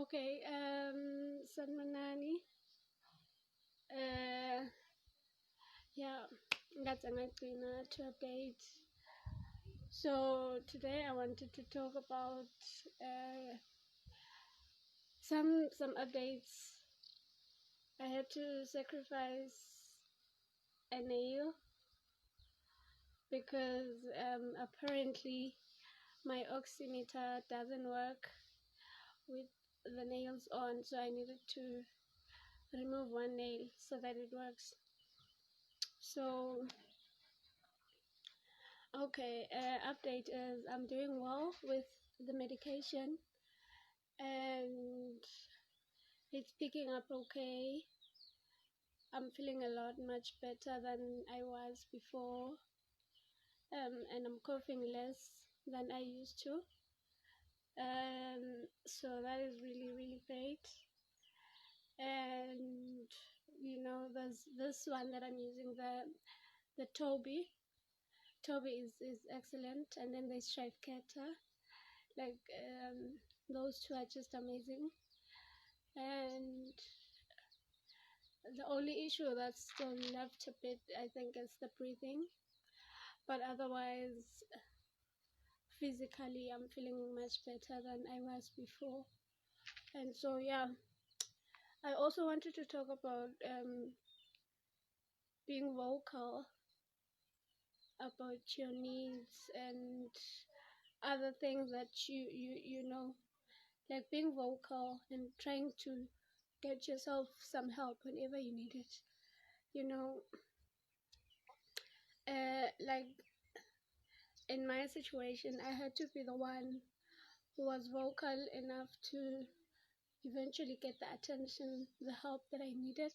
Okay, Sanmanani. Uh, yeah, that's a nice to update. So today I wanted to talk about uh, some updates. I had to sacrifice a nail because apparently my oximeter doesn't work with the nails on, so I needed to remove one nail so that it works. So okay, update is I'm doing well with the medication and it's picking up okay. I'm feeling a lot much better than I was before, and I'm coughing less than I used to. So that is really, really great. And there's this one that I'm using, the Toby. Toby is excellent, and then there's Strifecata. Like those two are just amazing. And the only issue that's still left a bit, I think, is the breathing. But otherwise, physically, I'm feeling much better than I was before. And so, yeah, I also wanted to talk about being vocal about your needs and other things that you know, like being vocal and trying to get yourself some help whenever you need it. You know, like in my situation, I had to be the one who was vocal enough to eventually get the attention, the help that I needed.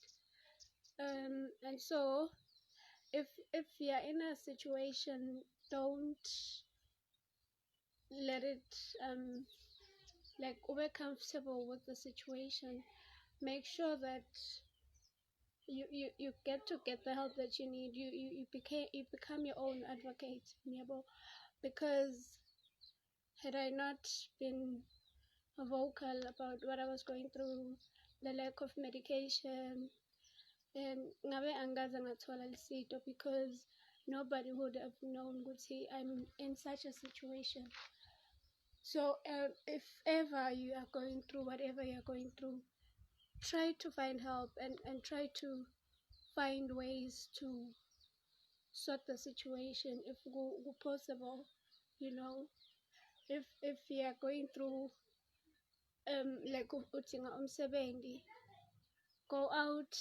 And so, if you're in a situation, don't let it like over comfortable with the situation. Make sure that you get the help that you need. You become your own advocate, because had I not been vocal about what I was going through, the lack of medication, and ngabe angaze ngathola lisito because nobody would have known ukuthi I'm in such a situation. So if ever you are going through whatever you're going through, try to find help and try to find ways to sort the situation if possible. You know, if you are going through like udinga umsebenzi, go out,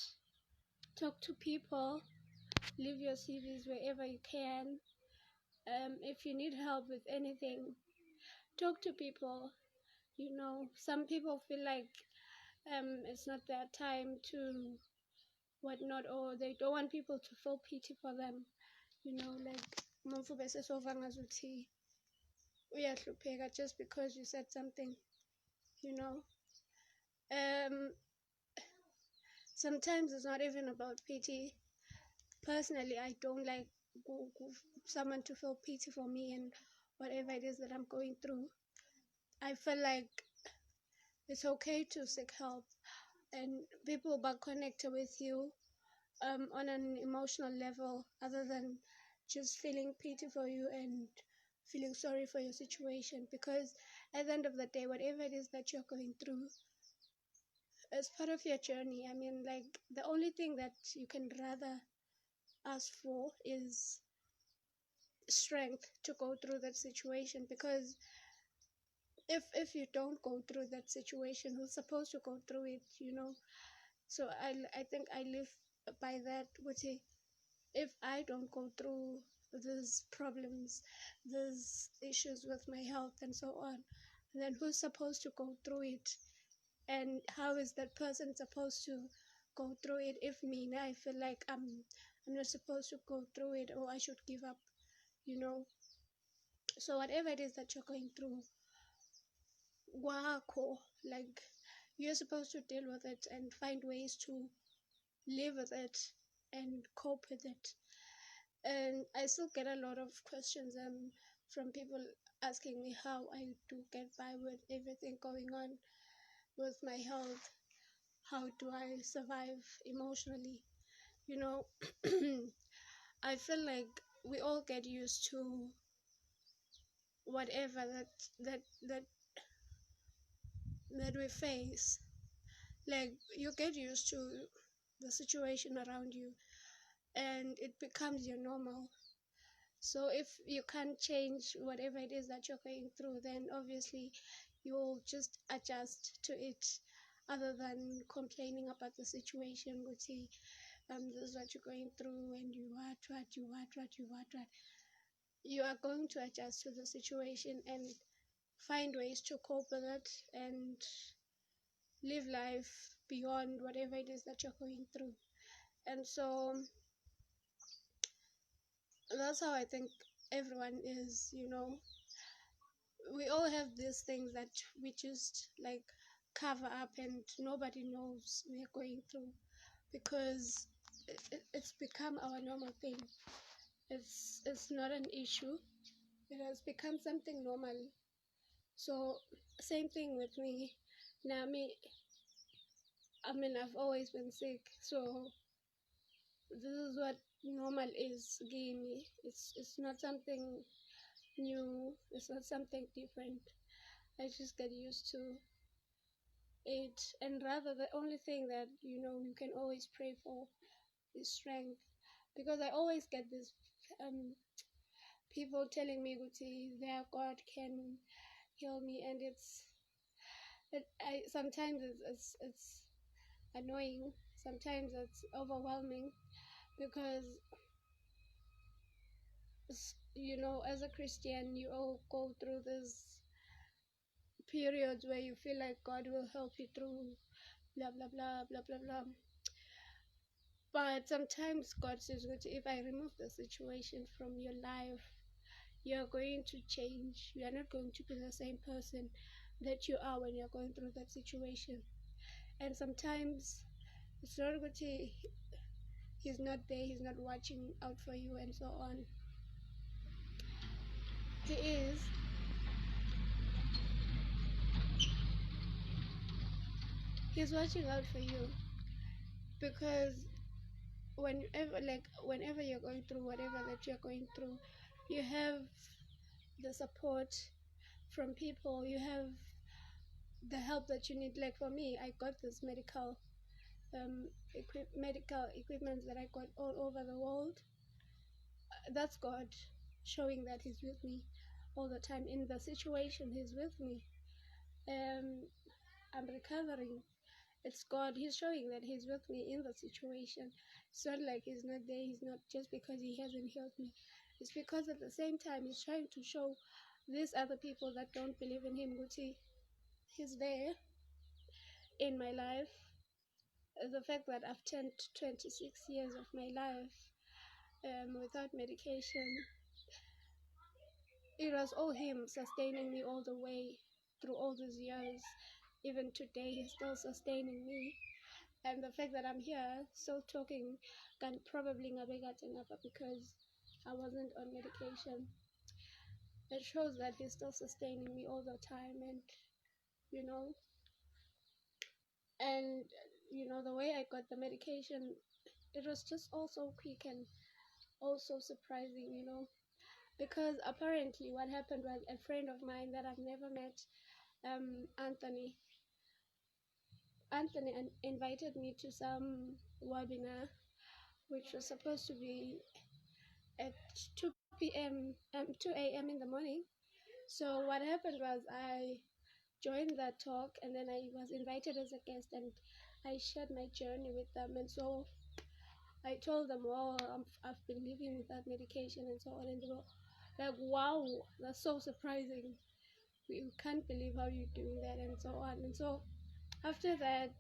talk to people, leave your CVs wherever you can. If you need help with anything, talk to people. You know, some people feel like it's not their time to whatnot, or they don't want people to feel pity for them. You know, like umuntu bese sova ngazuthi uyahlupheka just because you said something. You know, um, sometimes it's not even about pity. Personally, I don't like someone to feel pity for me and whatever it is that I'm going through. I feel like it's okay to seek help, and people will connect with you on an emotional level, other than just feeling pity for you and feeling sorry for your situation. Because at the end of the day, whatever it is that you're going through, as part of your journey, I mean, like the only thing that you can rather ask for is strength to go through that situation. Because if you don't go through that situation, who's supposed to go through it, So I think I live by that, which is, if I don't go through these problems, these issues with my health and so on, then who's supposed to go through it? And how is that person supposed to go through it if me now I feel like I'm not supposed to go through it, or I should give up, you know? So whatever it is that you're going through, wako, like you're supposed to deal with it and find ways to live with it and cope with it. And I still get a lot of questions from people asking me how I do get by with everything going on. with my health. How do I survive emotionally? You know, I feel like we all get used to whatever that that that we face. Like you get used to the situation around you, and it becomes your normal. So if you can't change whatever it is that you're going through, then obviously you'll just adjust to it, other than complaining about the situation. Would say, this is what you're going through, and you what. You are going to adjust to the situation and find ways to cope with it and live life beyond whatever it is that you're going through. And so that's how I think everyone is, we all have these things that we just like cover up and nobody knows we're going through, because it's become our normal thing. It's not an issue. It has become something normal. So same thing with me. Now me, I mean, I've always been sick, so this is what normal is. Give me. It's not something new. It's not something different. I just get used to it, and rather the only thing that you can always pray for is strength, because I always get this people telling me, "Guti, their God can heal me," and I sometimes it's annoying. Sometimes it's overwhelming, because as a Christian, you all go through this periods where you feel like God will help you through, blah blah blah blah blah blah. But sometimes God says, if I remove the situation from your life, you're going to change. You are not going to be the same person that you are when you're going through that situation. And sometimes it's not good to, he's not there, he's not watching out for you, and so on. He is. He's watching out for you, because whenever you're going through whatever that you're going through, you have the support from people, you have the help that you need. Like for me, I got this medical equipment that I got all over the world. That's God showing that he's with me all the time in the situation. He's with me. I'm recovering. It's God. He's showing that he's with me in the situation. It's not like he's not there. He's not just because he hasn't healed me. It's because at the same time he's trying to show these other people that don't believe in him, Guti, he's there in my life. The fact that I've turned 26 years of my life without medication, it was all him sustaining me all the way through all these years. Even today, he's still sustaining me. And the fact that I'm here still talking can probably ngabekatinapa, because I wasn't on medication. It shows that he's still sustaining me all the time, and you know and the way I got the medication, it was just also quick and also surprising, because apparently what happened was a friend of mine that I've never met, Anthony. Anthony invited me to some webinar, which was supposed to be at 2 a.m. in the morning. So what happened was I joined that talk, and then I was invited as a guest, and I shared my journey with them. And so I told them, "Oh, I've been living without medication and so on," and they were like, "Wow, that's so surprising. We can't believe how you're doing that," and so on. And so after that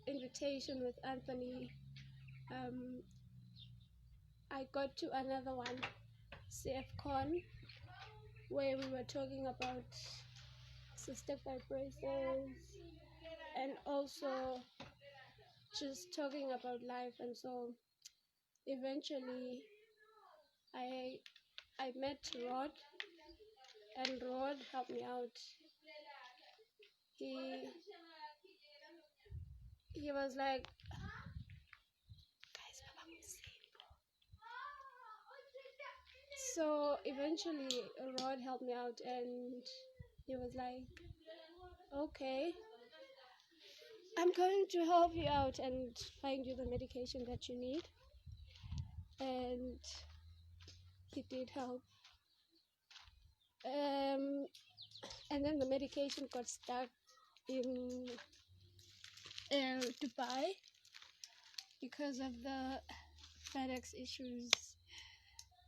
invitation with Anthony, um, I got to another one, CFCon, where we were talking about cystic fibrosis and also just talking about life. And so eventually I met Rod, and Rod helped me out. he he was like, guys, so eventually Rod helped me out, and he was like, okay, I'm going to help you out and find you the medication that you need. And he did help. And then the medication got stuck in Dubai because of the FedEx issues.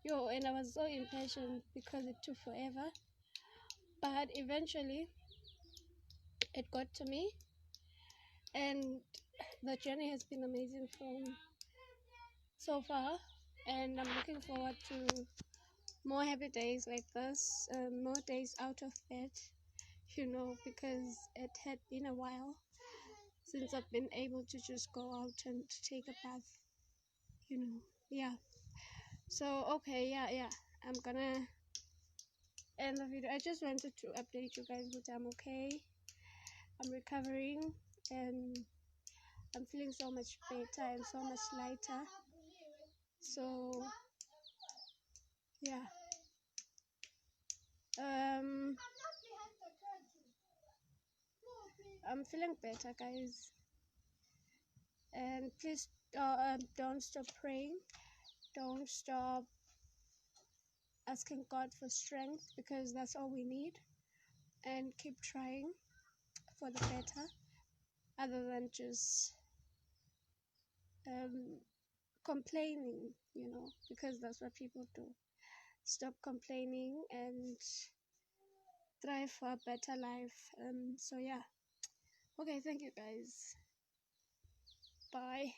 Yo, and I was so impatient because it took forever. But eventually, it got to me, and the journey has been amazing from so far. And I'm looking forward to more happy days like this, more days out of bed, because it had been a while since I've been able to just go out and take a bath. Yeah. So, okay, yeah. I'm gonna end the video. I just wanted to update you guys that I'm okay. I'm recovering, and I'm feeling so much better and so much lighter. So, yeah. I'm feeling better, guys. And please don't stop praying. Don't stop asking God for strength, because that's all we need. And keep trying for the better, other than just complaining, because that's what people do. Stop complaining and strive for a better life. So yeah. Okay, thank you guys. Bye.